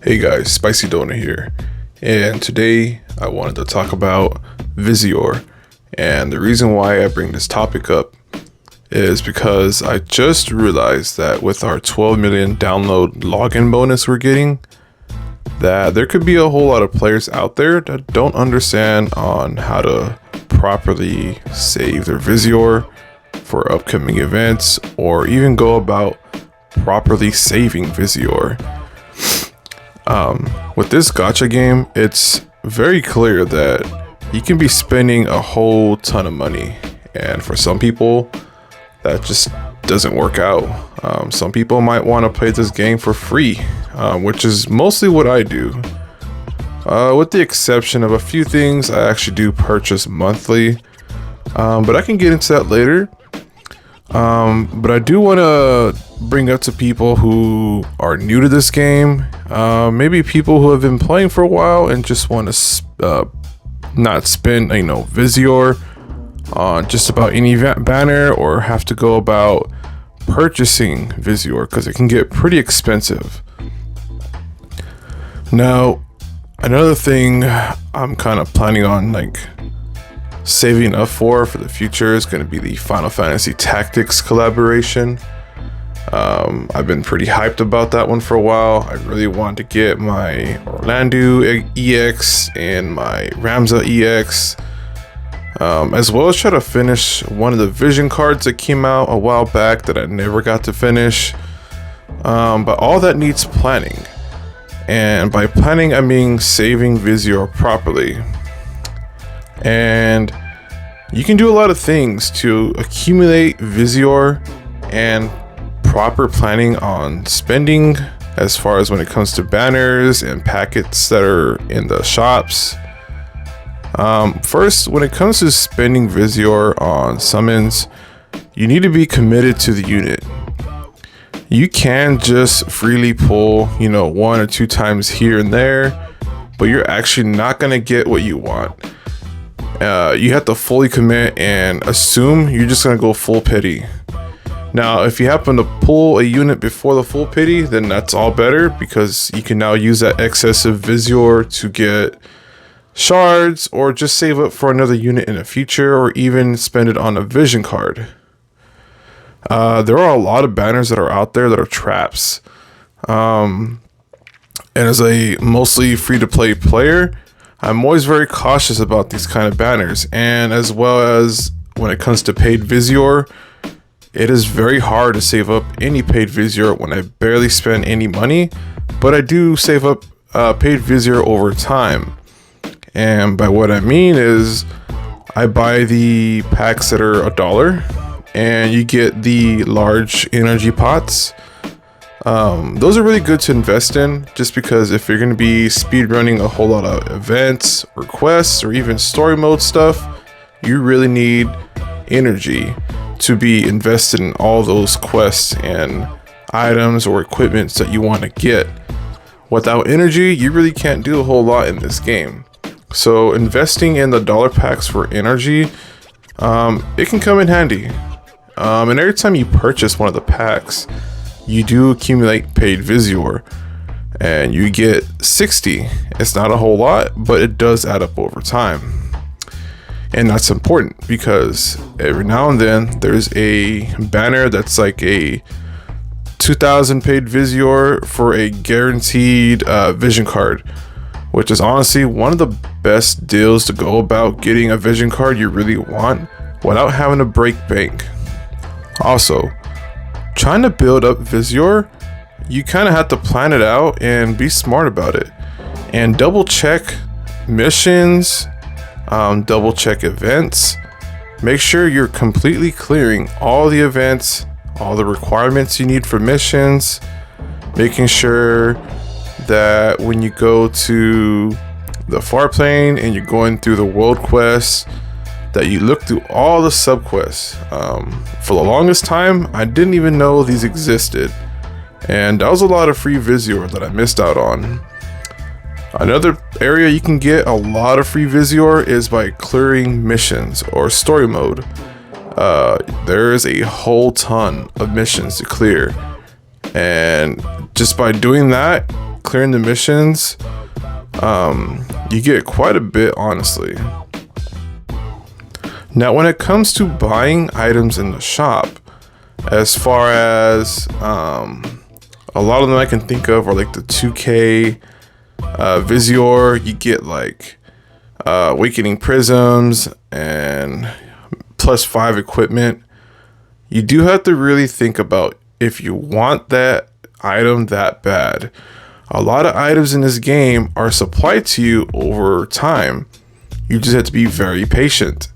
Hey guys, Spicy Donut here, and today I wanted to talk about Visior. And the reason why I bring this topic up is because I just realized that with our 12 million download login bonus we're getting, that there could be a whole lot of players out there that don't understand on how to properly save their Visior for upcoming events, or even go about properly saving Visior. With this gacha game, it's very clear that you can be spending a whole ton of money, and for some people that just doesn't work out. Some people might want to play this game for free, which is mostly what I do, with the exception of a few things I actually do purchase monthly, but I can get into that later. But I do want to bring up to people who are new to this game, maybe people who have been playing for a while and just want to not spend Visior on just about any banner, or have to go about purchasing Visior because it can get pretty expensive. Now, another thing I'm kind of planning on saving up for the future is going to be the Final Fantasy Tactics collaboration. I've been pretty hyped about that one for a while. I really want to get my Orlando EX and my Ramza EX, as well as try to finish one of the vision cards that came out a while back that I never got to finish. But all that needs planning, and by planning I mean saving Visior properly. And you can do a lot of things to accumulate Visior, and proper planning on spending as far as when it comes to banners and packets that are in the shops. First, when it comes to spending Visior on summons, you need to be committed to the unit. You can just freely pull, one or two times here and there, but you're actually not going to get what you want. You have to fully commit and assume you're just going to go full pity. Now, if you happen to pull a unit before the full pity, then that's all better, because you can now use that excessive Visior to get shards, or just save up for another unit in the future, or even spend it on a vision card. There are a lot of banners that are out there that are traps. And as a mostly free-to-play player, I'm always very cautious about these kind of banners, and as well as when it comes to paid Visior, it is very hard to save up any paid Visior when I barely spend any money, but I do save up paid Visior over time. And by what I mean is, I buy the packs that are $1, and you get the large energy pots. Those are really good to invest in, just because if you're going to be speedrunning a whole lot of events or quests or even story mode stuff, you really need energy to be invested in all those quests and items or equipments that you want to get. Without energy, you really can't do a whole lot in this game. So investing in the $1 packs for energy, it can come in handy. And every time you purchase one of the packs, you do accumulate paid Visior, and you get 60. It's not a whole lot, but it does add up over time. And that's important, because every now and then there's a banner that's like a 2,000 paid Visior for a guaranteed vision card, which is honestly one of the best deals to go about getting a vision card you really want without having to break bank. Also, trying to build up Visior, you kind of have to plan it out and be smart about it, and double check missions, double check events. Make sure you're completely clearing all the events, all the requirements you need for missions, making sure that when you go to the far plane and you're going through the world quests, that you look through all the subquests. For the longest time, I didn't even know these existed, and that was a lot of free Visior that I missed out on. Another area you can get a lot of free Visior is by clearing missions or story mode. There is a whole ton of missions to clear, and just by doing that, clearing the missions, you get quite a bit, honestly. Now, when it comes to buying items in the shop, as far as a lot of them I can think of are like the 2K Visior. You get like Awakening Prisms and +5 equipment. You do have to really think about if you want that item that bad. A lot of items in this game are supplied to you over time. You just have to be very patient.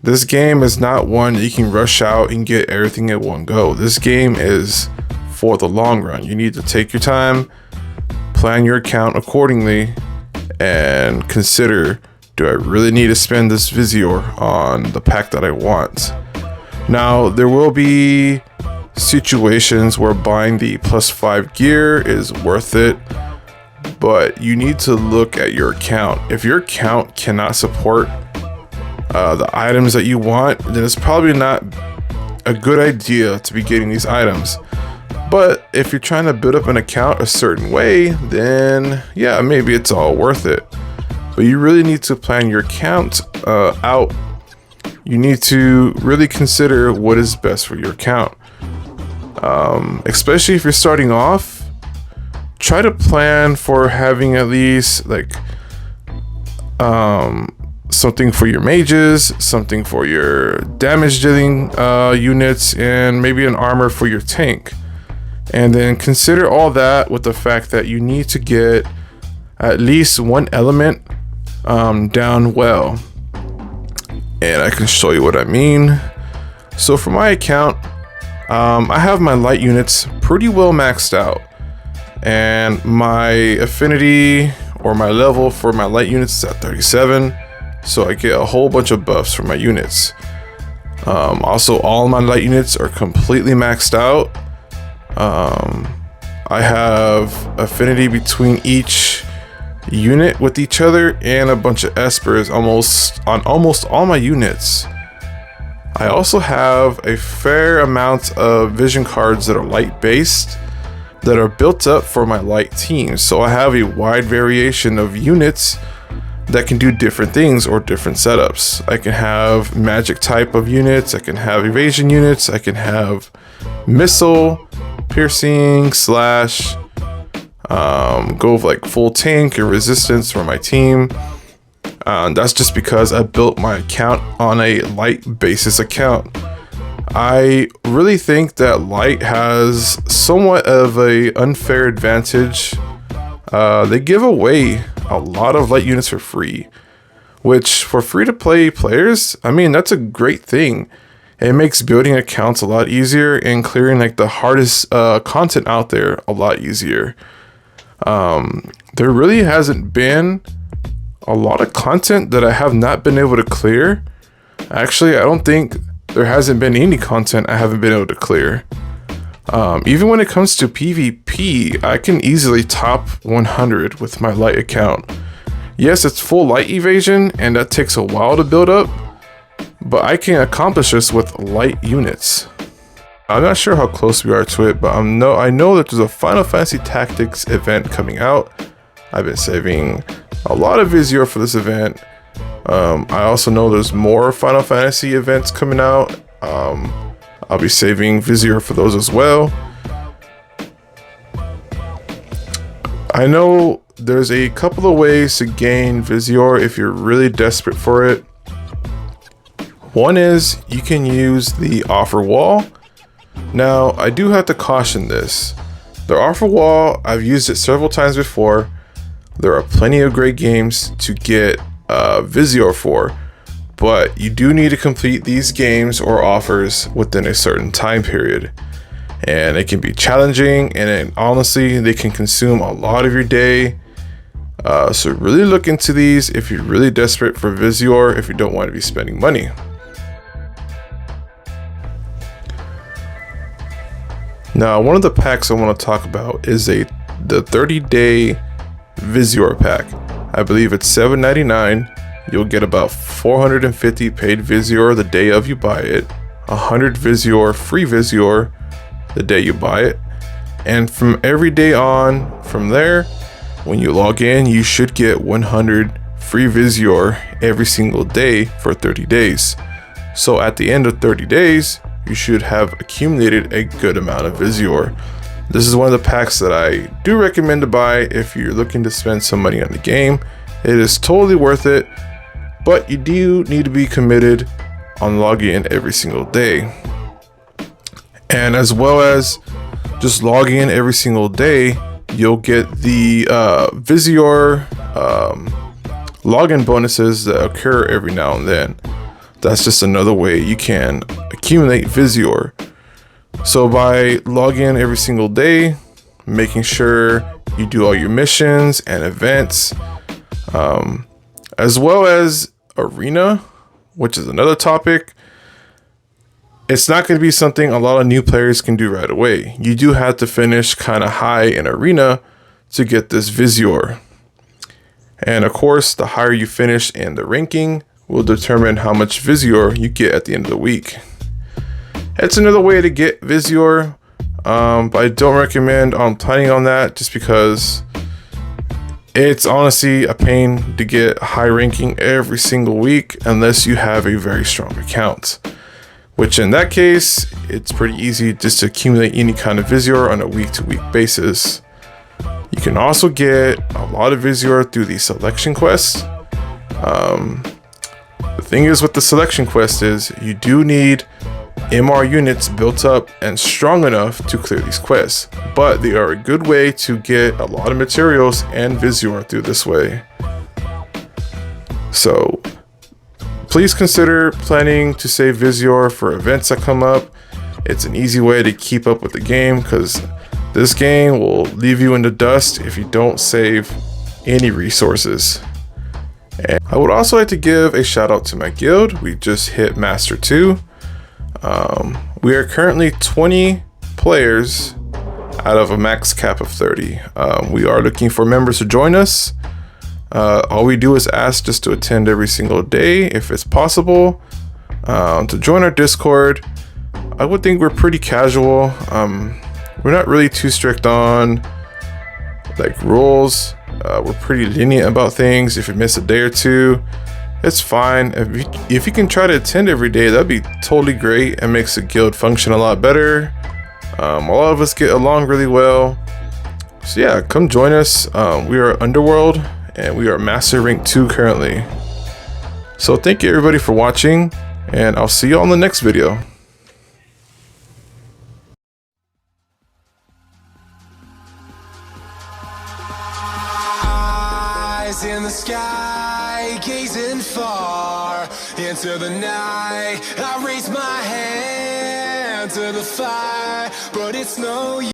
This game is not one that you can rush out and get everything at one go. This game is for the long run. You need to take your time, plan your account accordingly, and consider, do I really need to spend this Visior on the pack that I want? Now, there will be situations where buying the +5 gear is worth it, but you need to look at your account. If your account cannot support the items that you want, then it's probably not a good idea to be getting these items. But if you're trying to build up an account a certain way, then yeah, maybe it's all worth it. But you really need to plan your account out. You need to really consider what is best for your account. Especially if you're starting off, try to plan for having at least like something for your mages, something for your damage dealing units, and maybe an armor for your tank. And then consider all that with the fact that you need to get at least one element down well. And I can show you what I mean. So for my account, I have my light units pretty well maxed out, and my affinity or my level for my light units is at 37, so I get a whole bunch of buffs for my units. Also, all my light units are completely maxed out. I have affinity between each unit with each other and a bunch of espers on almost all my units. I also have a fair amount of vision cards that are light based that are built up for my light team. So I have a wide variation of units that can do different things or different setups. I can have magic type of units, I can have evasion units, I can have missile, piercing, slash, go with like full tank and resistance for my team. That's just because I built my account on a light basis account. I really think that light has somewhat of a unfair advantage. They give away a lot of light units for free, which for free to play players, I mean, that's a great thing. It makes building accounts a lot easier and clearing like the hardest content out there a lot easier. There really hasn't been a lot of content that I have not been able to clear. Actually, I don't think there hasn't been any content I haven't been able to clear. Even when it comes to PvP, I can easily top 100 with my light account. Yes, it's full light evasion, and that takes a while to build up, but I can accomplish this with light units. I'm not sure how close we are to it, but I know that there's a Final Fantasy Tactics event coming out. I've been saving a lot of Visior for this event. I also know there's more Final Fantasy events coming out. I'll be saving Visior for those as well. I know there's a couple of ways to gain Visior if you're really desperate for it. One is you can use the offer wall. Now, I do have to caution this. The offer wall, I've used it several times before. There are plenty of great games to get Visior for, but you do need to complete these games or offers within a certain time period. And it can be challenging, and honestly, they can consume a lot of your day. So really look into these if you're really desperate for Visior, if you don't want to be spending money. Now, one of the packs I want to talk about is the 30-day Visior Pack. I believe it's $7.99. You'll get about 450 paid Visior the day of you buy it, 100 Visior free Visior the day you buy it, and from every day on from there, when you log in, you should get 100 free Visior every single day for 30 days. So at the end of 30 days, you should have accumulated a good amount of Visior. This is one of the packs that I do recommend to buy if you're looking to spend some money on the game. It is totally worth it, but you do need to be committed on logging in every single day. And as well as just logging in every single day, you'll get the Visior login bonuses that occur every now and then. That's just another way you can accumulate Visior. So by logging in every single day, making sure you do all your missions and events, as well as arena, which is another topic, it's not going to be something a lot of new players can do right away. You do have to finish kind of high in arena to get this Visior. And of course, the higher you finish in the ranking will determine how much Visior you get at the end of the week. It's another way to get Visior, but I don't recommend planning on that just because it's honestly a pain to get high ranking every single week unless you have a very strong account. Which in that case, it's pretty easy just to accumulate any kind of Visior on a week-to-week basis. You can also get a lot of Visior through the selection quest. The thing is with the selection quest is you do need MR units built up and strong enough to clear these quests, but they are a good way to get a lot of materials and Visior through this way. So please consider planning to save Visior for events that come up. It's an easy way to keep up with the game because this game will leave you in the dust if you don't save any resources. And I would also like to give a shout out to my guild. We just hit Master 2. We are currently 20 players out of a max cap of 30. We are looking for members to join us. All we do is ask just to attend every single day if it's possible. To join our Discord, I would think we're pretty casual. We're not really too strict on like rules. We're pretty lenient about things. If you miss a day or two, it's fine. If you can try to attend every day, that'd be totally great and makes the guild function a lot better. A lot of us get along really well. So yeah, come join us. We are Underworld and we are Master Rank 2 currently. So thank you everybody for watching, and I'll see you on the next video. In the sky, gazing far into the night, I raise my hand to the fire, but it's no use.